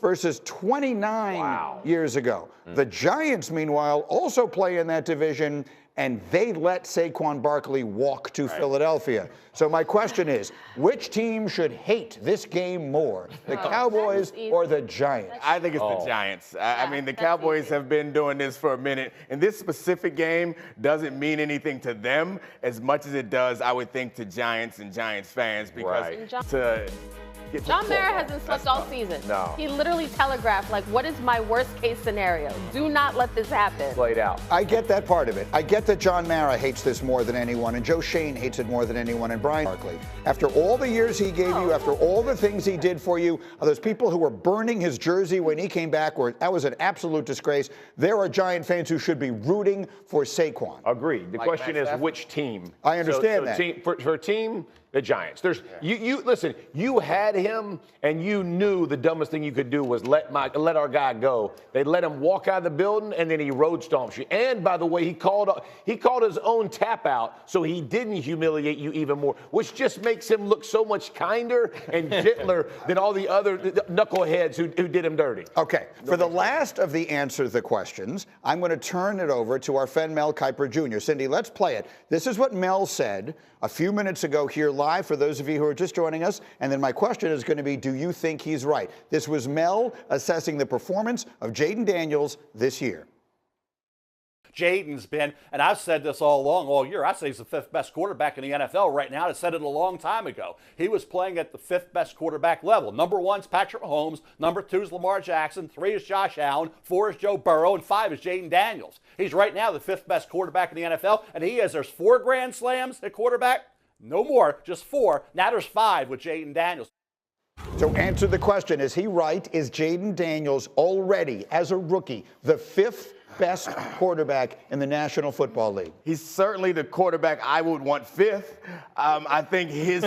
versus 29 years ago. The Giants, meanwhile, also play in that division, and they let Saquon Barkley walk to Philadelphia. So my question is, which team should hate this game more, the Cowboys or the Giants? I think it's the Giants. I mean, the Cowboys have been doing this for a minute, and this specific game doesn't mean anything to them as much as it does, I would think, to Giants and Giants fans, because John Mara hasn't slept all season. No. He literally telegraphed, like, what is my worst case scenario? Do not let this happen. Played out. I get that part of it. I get that John Mara hates this more than anyone, and Joe Shane hates it more than anyone, and Brian Barkley. After all the years he gave you, after all the things he did for you, those people who were burning his jersey when he came back, that was an absolute disgrace. There are Giant fans who should be rooting for Saquon. Agreed. The question is which team. I understand that. For a team, the Giants. You listen. You had him, and you knew the dumbest thing you could do was let our guy go. They let him walk out of the building, and then he road stomps you. And by the way, he called his own tap out, so he didn't humiliate you even more, which just makes him look so much kinder and gentler than all the other knuckleheads who did him dirty. Okay. For the last of the answer to the questions, I'm going to turn it over to our friend Mel Kiper Jr. Cindy, let's play it. This is what Mel said a few minutes ago here live for those of you who are just joining us. And then my question is going to be, do you think he's right? This was Mel assessing the performance of Jayden Daniels this year. Jayden's been, and I've said this all along, all year, I say he's the fifth best quarterback in the NFL right now. I said it a long time ago. He was playing at the fifth best quarterback level. Number 1's Patrick Mahomes, number 2's Lamar Jackson, 3 is Josh Allen, 4 is Joe Burrow, and 5 is Jayden Daniels. He's right now the fifth best quarterback in the NFL, and there's 4 grand slams at quarterback. No more, just 4. Now there's 5 with Jayden Daniels. So answer the question, is he right? Is Jayden Daniels already, as a rookie, the fifth best quarterback in the National Football League? He's certainly the quarterback I would want fifth. I think his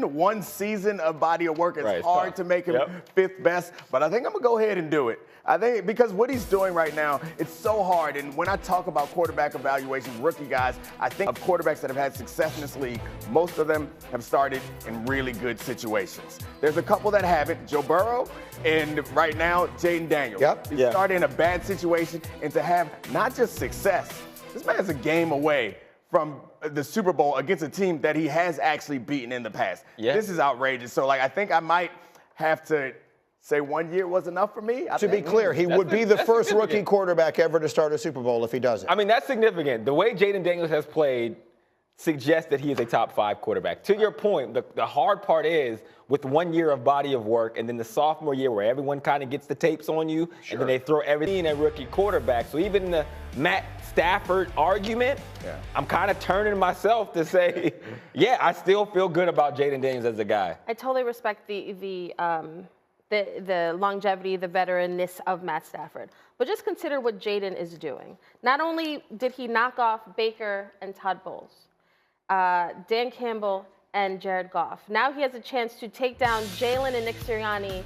one season of body of work is hard to make him fifth best, but I think I'm going to go ahead and do it. I think because what he's doing right now, it's so hard. And when I talk about quarterback evaluations, rookie guys, I think of quarterbacks that have had success in this league. Most of them have started in really good situations. There's a couple that haven't. Joe Burrow and right now, Jayden Daniels. He started in a bad situation, and to have not just success, this man's a game away from the Super Bowl against a team that he has actually beaten in the past. This is outrageous. So, I think I might have to say 1 year was enough for me. To be clear, he would be the first rookie quarterback ever to start a Super Bowl if he does it. I mean, that's significant. The way Jayden Daniels has played suggests that he is a top 5 quarterback. To your point, the hard part is with 1 year of body of work and then the sophomore year where everyone kind of gets the tapes on you and then they throw everything at rookie quarterback. So even the Matt Stafford argument, I'm kind of turning myself to say, I still feel good about Jayden Daniels as a guy. I totally respect the longevity, the veteranness of Matt Stafford. But just consider what Jayden is doing. Not only did he knock off Baker and Todd Bowles, Dan Campbell and Jared Goff. Now he has a chance to take down Jalen and Nick Sirianni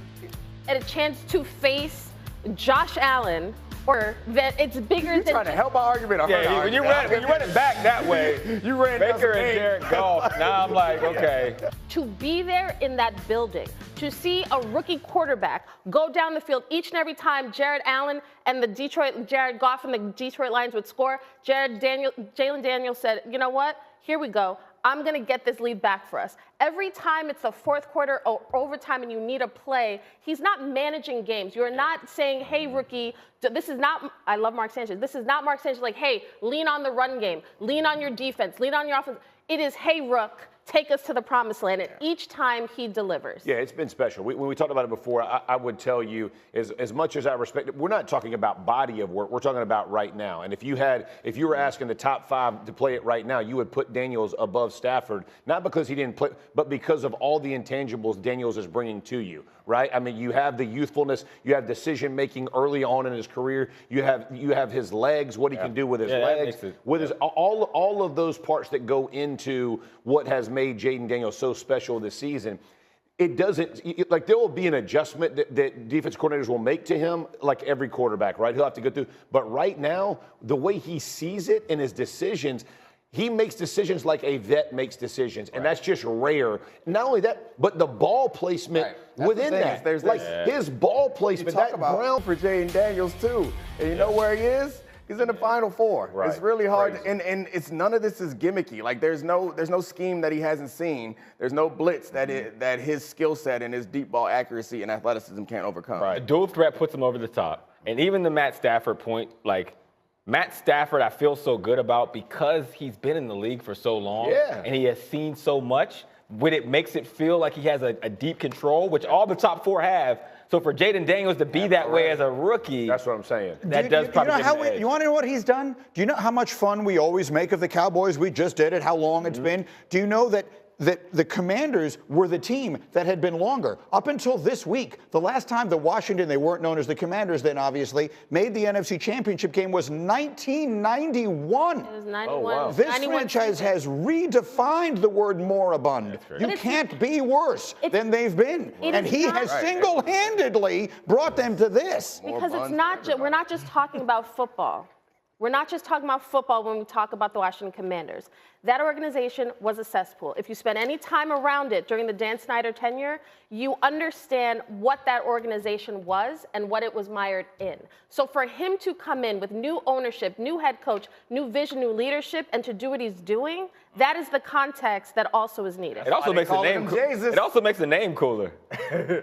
and a chance to face Josh Allen, or that it's bigger than. Trying to help my argument. When you run it back that way, you ran Baker and Jared Goff. Now I'm like, okay. To be there in that building, to see a rookie quarterback go down the field each and every time Jared Allen and Jared Goff and the Detroit Lions would score, Jayden Daniels said, you know what? Here we go. I'm going to get this lead back for us. Every time it's the fourth quarter or overtime and you need a play, he's not managing games. You're not saying, hey, rookie, this is not, I love Mark Sanchez. This is not Mark Sanchez like, hey, lean on the run game, lean on your defense, lean on your offense. It is, hey, Rook, take us to the promised land. And each time he delivers. Yeah, it's been special. When we talked about it before, I would tell you, as much as I respect it, we're not talking about body of work. We're talking about right now. And if you were asking the top 5 to play it right now, you would put Daniels above Stafford, not because he didn't play, but because of all the intangibles Daniels is bringing to you, right? I mean, you have the youthfulness, you have decision making early on in his career, you have his legs, what he can do with his legs, with his all of those parts that go into what has made Jayden Daniels so special this season. It doesn't, like, there will be an adjustment that defense coordinators will make to him, like every quarterback, right? He'll have to go through. But right now, the way he sees it and his decisions, He makes decisions like a vet makes decisions, and that's just rare. Not only that, but the ball placement within that. There's his ball placement. Talk about ground for Jaden Daniels too, and you know where he is? He's in the Final Four. Right. It's really hard, and it's none of this is gimmicky. Like there's no scheme that he hasn't seen. There's no blitz that his skill set and his deep ball accuracy and athleticism can't overcome. Right. The dual threat puts him over the top, and even the Matt Stafford point, like. Matt Stafford, I feel so good about because he's been in the league for so long and he has seen so much. It makes it feel like he has a deep control, which all the top 4 have. So for Jaden Daniels to be that way as a rookie, that's what I'm saying. That does probably give him an edge. You want to know what he's done? Do you know how much fun we always make of the Cowboys? We just did it. How long it's been? Do you know that the Commanders were the team that had been longer up until this week? The last time the Washington, they weren't known as the Commanders then, obviously, made the NFC Championship game was 1991. It was 91. Oh, wow. This 91 franchise season. has redefined the word moribund. You can't be worse than they've been. And he has single-handedly brought them to this. Because it's not we're not just talking about football. We're not just talking about football when we talk about the Washington Commanders. That organization was a cesspool. If you spend any time around it during the Dan Snyder tenure, you understand what that organization was and what it was mired in. So for him to come in with new ownership, new head coach, new vision, new leadership, and to do what he's doing, that is the context that also is needed. It also makes the name It also makes the name cooler.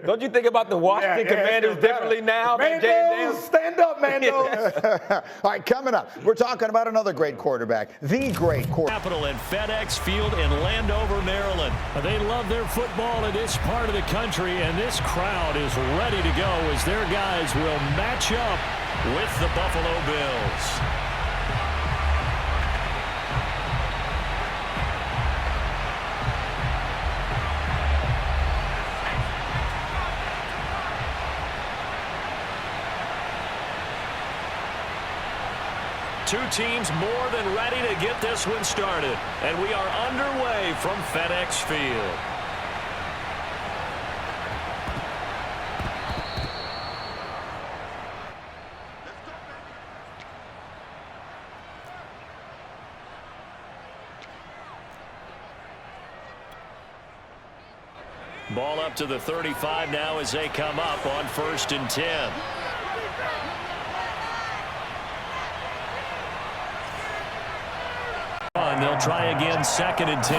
Don't you think about the Washington Commanders differently now? Mandos, stand up, Mandos. All right, coming up, we're talking about another great quarterback, the great quarterback. Capital and FedEx Field in Landover, Maryland. They love their football in this part of the country, and this crowd is ready to go as their guys will match up with the Buffalo Bills. Two teams more than ready to get this one started. And we are underway from FedEx Field. Ball up to the 35 now as they come up on 1st and 10. They'll try again 2nd and 10.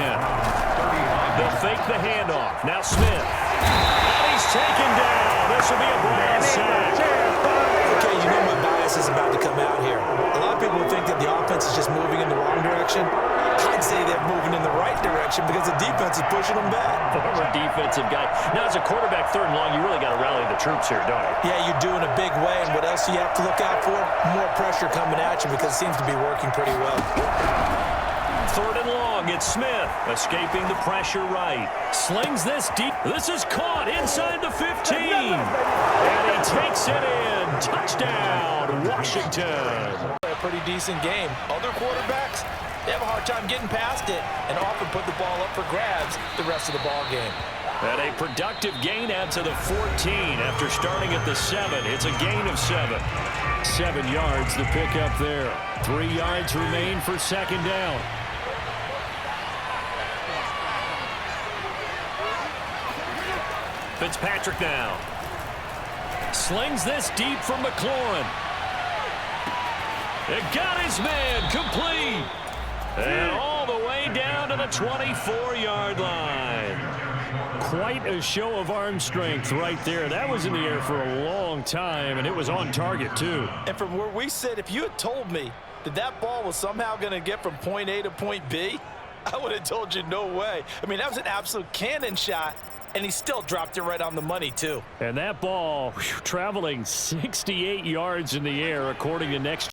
They'll fake the handoff. Now Smith. And he's taken down. This will be a Brown sack. Okay, you know my bias is about to come out here. A lot of people think that the offense is just moving in the wrong direction. I'd say they're moving in the right direction because the defense is pushing them back. Former defensive guy. Now, as a quarterback 3rd and long, you really got to rally the troops here, don't you? Yeah, you're doing a big way, and what else do you have to look out for? More pressure coming at you because it seems to be working pretty well. 3rd and long, it's Smith escaping the pressure right. Slings this deep. This is caught inside the 15. And he takes it in. Touchdown, Washington. A pretty decent game. Other quarterbacks, they have a hard time getting past it and often put the ball up for grabs the rest of the ball game. And a productive gain out to the 14 after starting at the 7. It's a gain of 7. 7 yards the pick up there. 3 yards remain for 2nd down. Fitzpatrick now. Slings this deep from McLaurin. It got his man complete. And all the way down to the 24-yard line. Quite a show of arm strength right there. That was in the air for a long time, and it was on target, too. And from where we sit, if you had told me that that ball was somehow going to get from point A to point B, I would have told you no way. I mean, that was an absolute cannon shot. And he still dropped it right on the money, too. And that ball traveling 68 yards in the air, according to Next